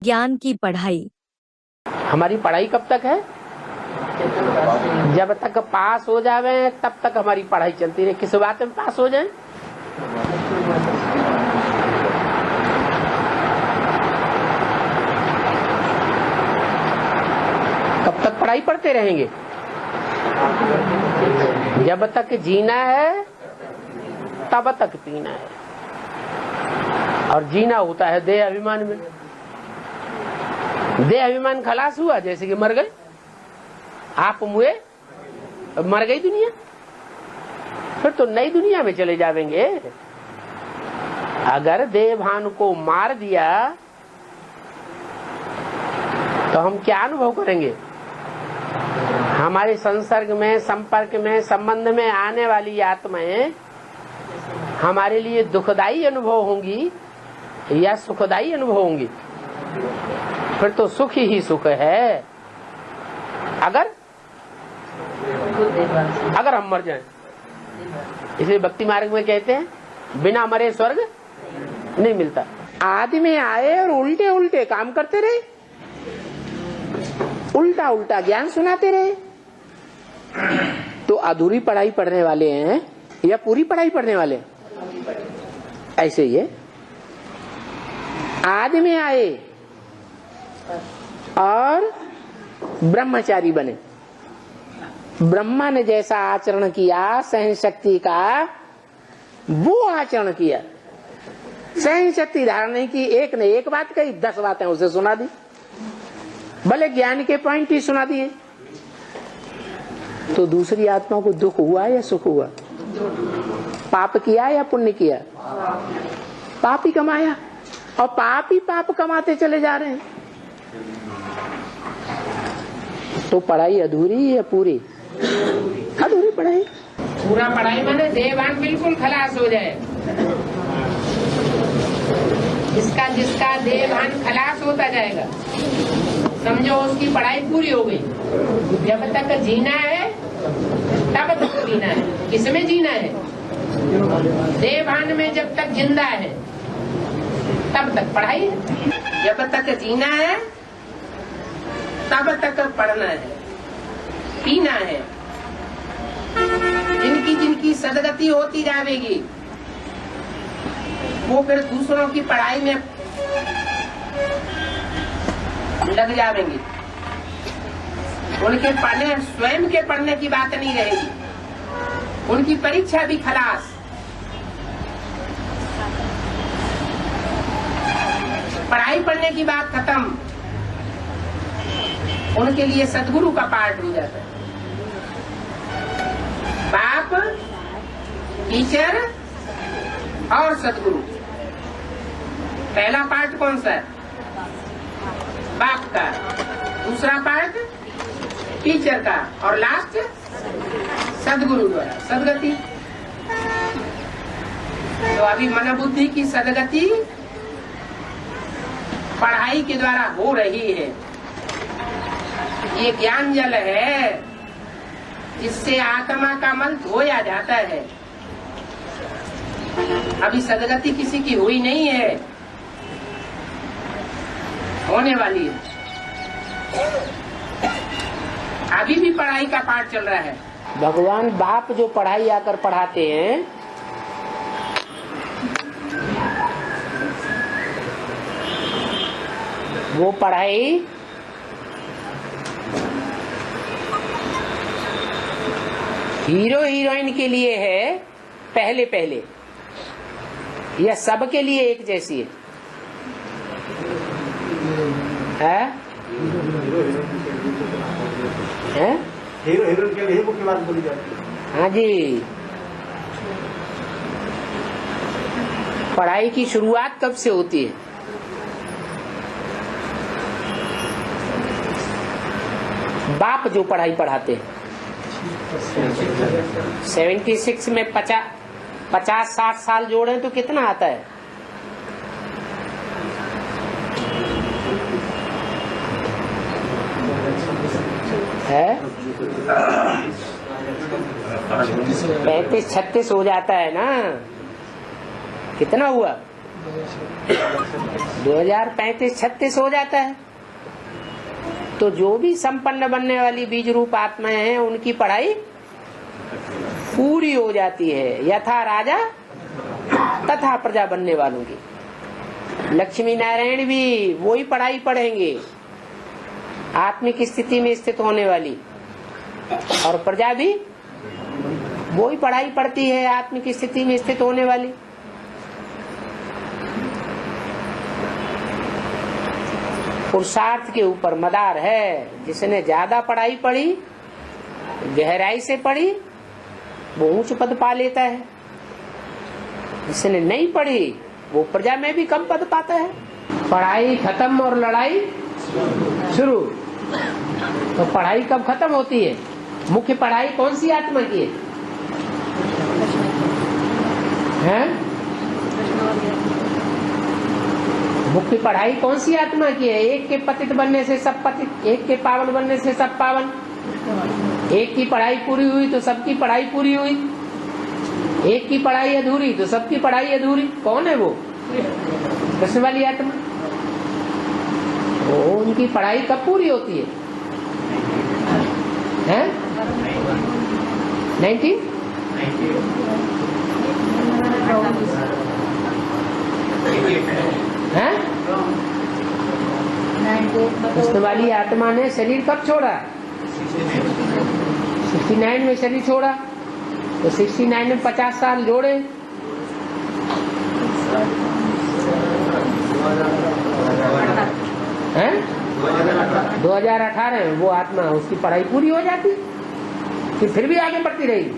ज्ञान की पढ़ाई। हमारी पढ़ाई कब तक है? जब तक पास हो जावे तब तक हमारी पढ़ाई चलती रहे। किस बात में पास हो जाए? कब तक पढ़ाई पढ़ते रहेंगे? जब तक जीना है तब तक पीना है। और जीना होता है देह अभिमान में। देह अभिमान खलास हुआ जैसे कि मर गए, आप मुए, मर गई दुनिया, फिर तो नई दुनिया में चले जाएंगे। अगर देह भान को मार दिया तो हम क्या अनुभव करेंगे? हमारे संसर्ग में, संपर्क में, संबंध में आने वाली आत्माएं हमारे लिए दुखदाई अनुभव होंगी या सुखदाई अनुभव होंगी? फिर तो सुख ही सुख है। अगर हम मर जाएं, इसलिए भक्ति मार्ग में कहते हैं बिना मरे स्वर्ग नहीं मिलता। आदमी आए और उल्टे उल्टे काम करते रहे, उल्टा उल्टा ज्ञान सुनाते रहे, तो अधूरी पढ़ाई पढ़ने वाले हैं या पूरी पढ़ाई पढ़ने वाले हैं? ऐसे ही है। आदमी आए और ब्रह्मचारी बने, ब्रह्मा ने जैसा आचरण किया सहन शक्ति का, वो आचरण किया। सहन शक्ति धारण नहीं की, एक ने एक बात कही, 10 बातें उसे सुना दी, भले ज्ञान के पॉइंट ही सुना दिए। तो दूसरी आत्मा को दुख हुआ या सुख हुआ? पाप किया या पुण्य किया? पाप ही कमाया, और पाप ही पाप कमाते चले जा रहे हैं। तो पढ़ाई अधूरी या पूरी? अधूरी पढ़ाई। पूरा पढ़ाई माने देहभान बिल्कुल खलास हो जाए। जिसका देहभान खलास होता जाएगा समझो उसकी पढ़ाई पूरी हो गई। जब तक जीना है तब तक जीना है। किसमें जीना है? देहभान में जब तक जिंदा है तब तक पढ़ाई है। जब तक जीना है तब तक पढ़ना है, पीना है। जिनकी सदगति होती जाएगी वो फिर दूसरों की पढ़ाई में लग जाएंगे। उनके पढ़ने, स्वयं के पढ़ने की बात नहीं रहेगी, उनकी परीक्षा भी खलास। पढ़ाई पढ़ने की बात खत्म, उनके लिए सदगुरु का पाठ हो जाता है। बाप, टीचर और सदगुरु। पहला पार्ट कौन सा है? बाप का, दूसरा पार्ट टीचर का, और लास्ट सदगुरु द्वारा सदगति। तो अभी मन बुद्धि की सदगति पढ़ाई के द्वारा हो रही है। ये ज्ञान जल है जिससे आत्मा का मन धोया जाता है। अभी सदगति किसी की हुई नहीं है, होने वाली है। अभी भी पढ़ाई का पाठ चल रहा है। भगवान बाप जो पढ़ाई आकर पढ़ाते हैं, वो पढ़ाई हीरो हीरोइन के लिए है पहले पहले, या सबके लिए एक जैसी है? हीरो हीरोइन के लिए मुख्य बात बोली जाती है। हाँ जी। पढ़ाई की शुरुआत कब से होती है? बाप जो पढ़ाई पढ़ाते हैं 76 में 50-60 साल जोड़े तो कितना आता है? है 35-36 हो जाता है ना? कितना हुआ? 2035-36 हो जाता है। तो जो भी संपन्न बनने वाली बीज रूप आत्माएं हैं उनकी पढ़ाई पूरी हो जाती है, यथा राजा तथा प्रजा बनने वालों की। लक्ष्मी नारायण भी वही पढ़ाई पढ़ेंगे, आत्मिक स्थिति में स्थित होने वाली, और प्रजा भी वही पढ़ाई पढ़ती है, आत्मिक स्थिति में स्थित होने वाली। पुरुषार्थ के ऊपर मदार है। जिसने ज्यादा पढ़ाई पढ़ी, गहराई से पढ़ी, वो उच्च पद पा लेता है। जिसने नहीं पढ़ी वो प्रजा में भी कम पद पाता है। पढ़ाई खत्म और लड़ाई शुरू। तो पढ़ाई कब खत्म होती है? मुख्य पढ़ाई कौन सी आत्मा की है? मुख्य पढ़ाई कौन सी आत्मा की है? एक के पतित बनने से सब पतित, एक के पावन बनने से सब पावन। एक की पढ़ाई पूरी हुई तो सबकी पढ़ाई पूरी हुई, एक की पढ़ाई अधूरी तो सबकी पढ़ाई अधूरी। कौन है वो? कृष्ण वाली आत्मा। वो उनकी पढ़ाई कब पूरी होती है? 19 हैं? कृष्ण वाली आत्मा ने शरीर कब छोड़ा? 69 में शरीर छोड़ा। तो 69 में 50 साल जोड़े, हैं? 2018 में वो आत्मा, उसकी पढ़ाई पूरी हो जाती, फिर भी आगे बढ़ती रहेगी।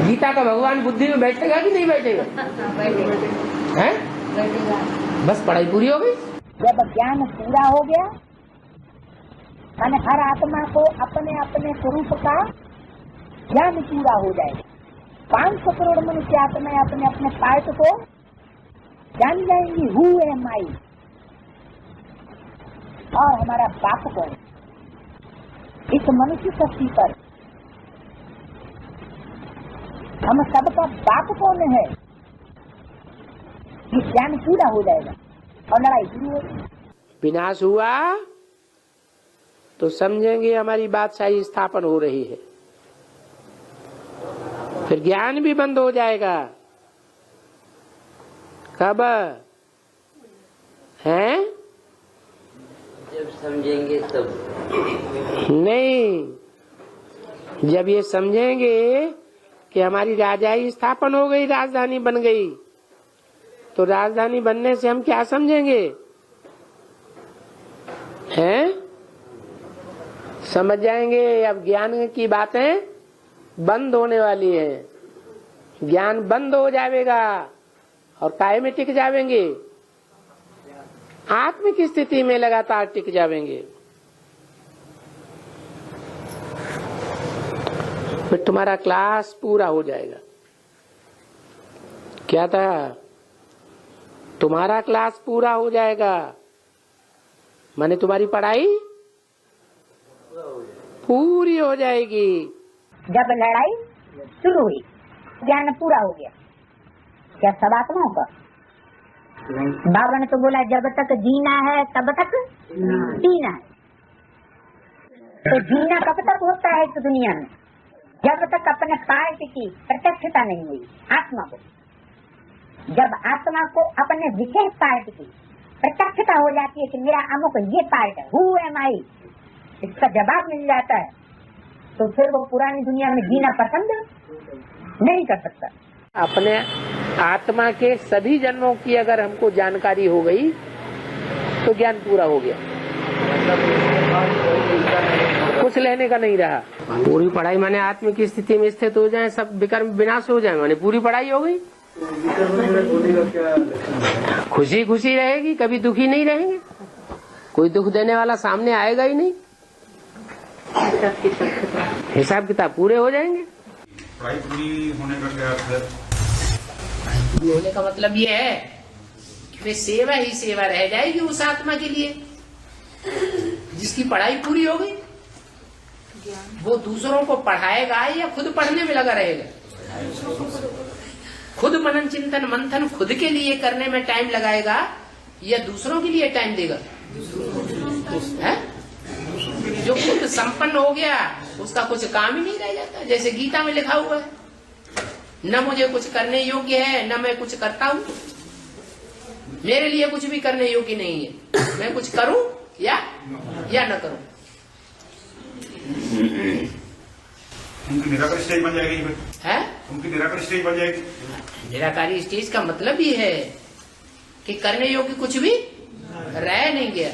गीता का भगवान बुद्धि में बैठेगा कि नहीं बैठेगा? हैं? बस पढ़ाई पूरी हो गई। जब ज्ञान पूरा हो गया, माने हर आत्मा को अपने अपने स्वरूप का ज्ञान पूरा हो जाएगा। 500 करोड़ मनुष्य आत्माएं अपने अपने पार्ट को जान जाएंगी, हु एम आई, और हमारा बाप कौन। इस मनुष्य शक्ति पर हम सबका बाप कौन है, ये ज्ञान पूरा हो जाएगा और लड़ाई शुरू होगी। विनाश हुआ तो समझेंगे हमारी बादशाही स्थापन हो रही है। फिर ज्ञान भी बंद हो जाएगा। कब हैं? जब समझेंगे तब नहीं, जब ये समझेंगे कि हमारी राजाई स्थापन हो गई, राजधानी बन गई, तो राजधानी बनने से हम क्या समझेंगे? हैं? समझ जाएंगे अब ज्ञान की बातें बंद होने वाली हैं। ज्ञान बंद हो जाएगा और काय में टिक जाएंगे, आत्मिक स्थिति में लगातार टिक जाएंगे। फिर तुम्हारा क्लास पूरा हो जाएगा। क्या था? तुम्हारा क्लास पूरा हो जाएगा, माने तुम्हारी पढ़ाई पूरी हो जाएगी। जब लड़ाई शुरू हुई, ज्ञान पूरा हो गया, क्या सब आत्माओं का? बाबा ने तो बोला जब तक जीना है तब तक जीना है। तो जीना कब तक होता है इस दुनिया में? जब तक अपने पार्ट की प्रत्यक्षता नहीं हुई आत्मा को। जब आत्मा को अपने विशेष पार्ट की प्रत्यक्षता हो जाती है कि मेरा अमुक ये पार्ट है, हु एम आई, इसका जवाब मिल जाता है, तो फिर वो पुरानी दुनिया में जीना पसंद नहीं कर सकता। अपने आत्मा के सभी जन्मों की अगर हमको जानकारी हो गई तो ज्ञान पूरा हो गया, कुछ लेने का नहीं रहा। पूरी पढ़ाई माने आत्मिक स्थिति में स्थित हो जाए, सब विकर्म विनाश हो जाए, माने पूरी पढ़ाई हो गई। खुशी खुशी रहेगी, कभी दुखी नहीं रहेंगे, कोई दुख देने वाला सामने आएगा ही नहीं। हिसाब किताब पूरे हो जाएंगे। पढ़ाई पूरी होने का क्या अर्थ है? होने का मतलब ये है कि सेवा ही सेवा रह जाएगी उस आत्मा के लिए जिसकी पढ़ाई पूरी हो गई। वो दूसरों को पढ़ाएगा या खुद पढ़ने में लगा रहेगा? खुद मनन चिंतन मंथन खुद के लिए करने में टाइम लगाएगा या दूसरों के लिए टाइम देगा? है? जो खुद संपन्न हो गया उसका कुछ काम ही नहीं रह जाता। जैसे गीता में लिखा हुआ है, न मुझे कुछ करने योग्य है न मैं कुछ करता हूँ, मेरे लिए कुछ भी करने योग्य नहीं है, मैं कुछ करूं या न करूं। उनकी निराकार स्टेज बन जाएगी फिर? है? उनकी निराकार स्टेज बन जाएगी। निराकारी स्टेज का मतलब ही है कि करने योग्य कुछ भी रह नहीं गया।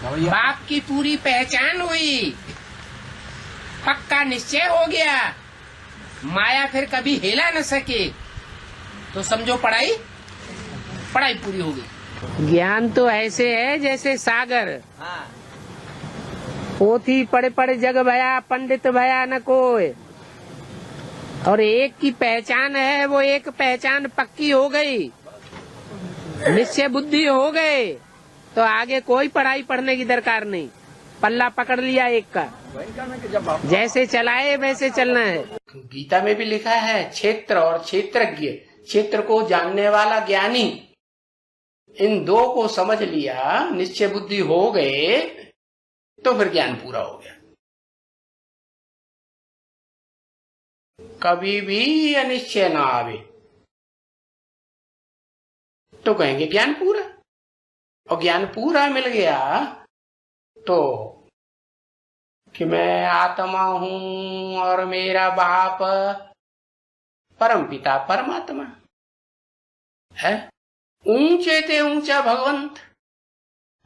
बाप की पूरी पहचान हुई, पक्का निश्चय हो गया, माया फिर कभी हिला न सके, तो समझो पढ़ाई पूरी हो गई। ज्ञान तो ऐसे है जैसे सागर, पोथी पढ़े पढ़े जग भया, पंडित भया न कोई। और एक की पहचान है, वो एक पहचान पक्की हो गई, निश्चय बुद्धि हो गए, तो आगे कोई पढ़ाई पढ़ने की दरकार नहीं। पल्ला पकड़ लिया एक का, जैसे चलाए वैसे चलना है। गीता में भी लिखा है क्षेत्र और क्षेत्रज्ञ, क्षेत्र को जानने वाला ज्ञानी, इन दो को समझ लिया, निश्चय बुद्धि हो गए, तो फिर ज्ञान पूरा हो गया। कभी भी अनिश्चय ना आवे तो कहेंगे ज्ञान पूरा, और ज्ञान पूरा मिल गया तो कि मैं आत्मा हूं और मेरा बाप परम पिता परमात्मा है, ऊंचे ते ऊंचा भगवंत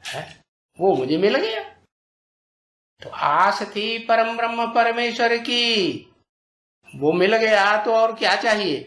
है, वो मुझे मिल गया। तो आस थी परम ब्रह्म परमेश्वर की, वो मिल गया तो और क्या चाहिए?